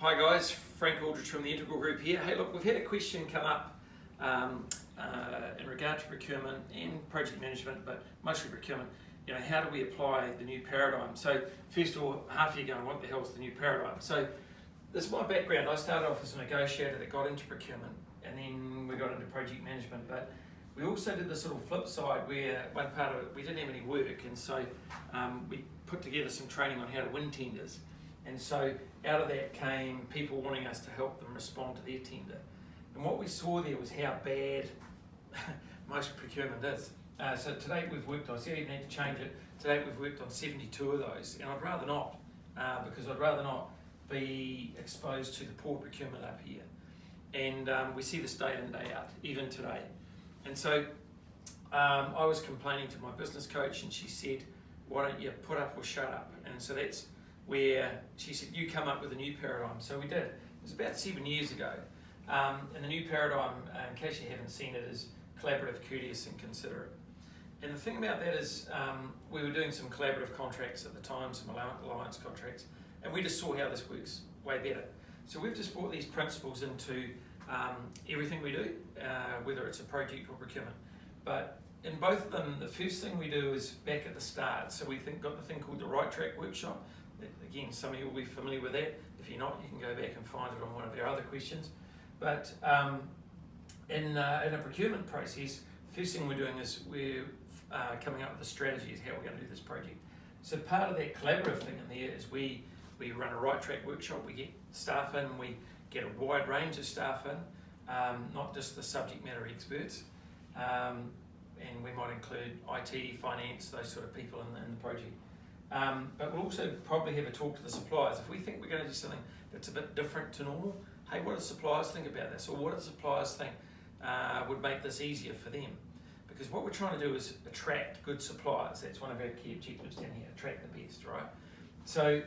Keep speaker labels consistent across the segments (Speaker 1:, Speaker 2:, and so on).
Speaker 1: Hi guys, Frank Aldridge from the Integral Group here. Hey look, we've had a question come up in regard to procurement and project management, but mostly procurement. You know, how do we apply the new paradigm? So first of all, half a year going, what the hell's the new paradigm? So this is my background. I started off as a negotiator that got into procurement, and then we got into project management, but we also did this little flip side where one part of it, we didn't have any work, and so we put together some training on how to win tenders. And so out of that came people wanting us to help them respond to their tender. And what we saw there was how bad most procurement is. So to date we've worked on, see how you need to change it, to date we've worked on 72 of those, and I'd rather not, because I'd rather not be exposed to the poor procurement up here. And we see this day in, day out, even today. And so I was complaining to my business coach, and she said, why don't you put up or shut up? And so that's where she said, you come up with a new paradigm. So we did. It was about 7 years ago. And the new paradigm, in case you haven't seen it, is collaborative, courteous and considerate. And the thing about that is we were doing some collaborative contracts at the time, some alliance contracts, and we just saw how this works way better. So we've just brought these principles into everything we do, whether it's a project or procurement. But in both of them, the first thing we do is back at the start. So we've got the thing called the Right Track Workshop. Again, some of you will be familiar with that. If you're not, you can go back and find it on one of our other questions. But in a procurement process, the first thing we're doing is we're coming up with a strategy as how we're going to do this project. So part of that collaborative thing in there is we run a Right Track Workshop. We get staff in, we get a wide range of staff in, not just the subject matter experts. And we might include IT, finance, those sort of people in the project. But we'll also probably have a talk to the suppliers. If we think we're going to do something that's a bit different to normal, hey, what do the suppliers think about this? Or what do the suppliers think would make this easier for them? Because what we're trying to do is attract good suppliers. That's one of our key objectives down here, attract the best, right? So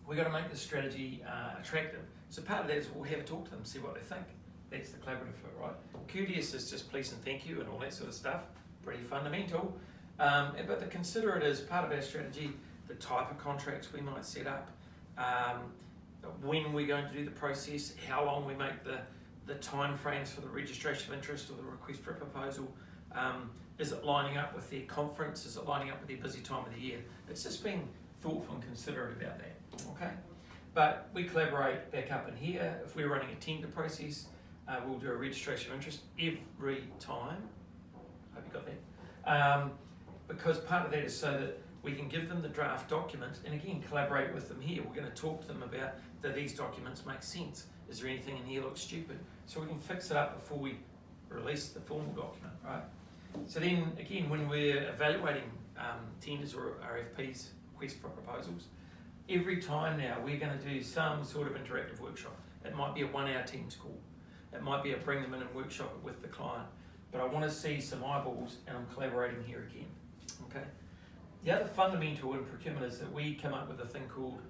Speaker 1: we've got to make this strategy attractive. So part of that is we'll have a talk to them, see what they think. That's the collaborative bit, right? Courteous is just please and thank you and all that sort of stuff. Pretty fundamental. But the considerate is part of our strategy, the type of contracts we might set up, when we're going to do the process, how long we make the time frames for the registration of interest or the request for a proposal. Is it lining up with their conference? Is it lining up with their busy time of the year? It's just being thoughtful and considerate about that, okay? But we collaborate back up in here. If we're running a tender process, we'll do a registration of interest every time. Hope you got that. Because part of that is so that we can give them the draft document and again collaborate with them here. We're going to talk to them about, do these documents make sense? Is there anything in here that looks stupid? So we can fix it up before we release the formal document, right? So then again, when we're evaluating tenders or RFPs, requests for proposals, every time now we're going to do some sort of interactive workshop. It might be a 1-hour Teams call. It might be a bring them in and workshop it with the client. But I want to see some eyeballs and I'm collaborating here again. Okay. The other fundamental in procurement is that we come up with a thing called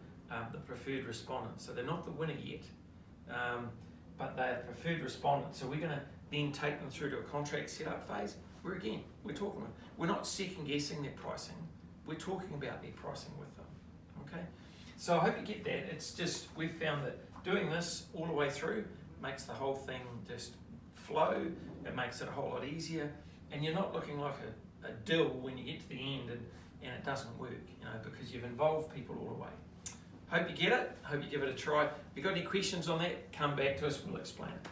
Speaker 1: the preferred respondent. So they're not the winner yet, but they're the preferred respondent. So we're going to then take them through to a contract setup phase where again, we're not second guessing their pricing. We're talking about their pricing with them. Okay. So I hope you get that. It's just, we've found that doing this all the way through makes the whole thing just flow. It makes it a whole lot easier. And you're not looking like a dill when you get to the end and it doesn't work, you know, because you've involved people all the way. Hope you get it. Hope you give it a try. If you've got any questions on that, come back to us, we'll explain it.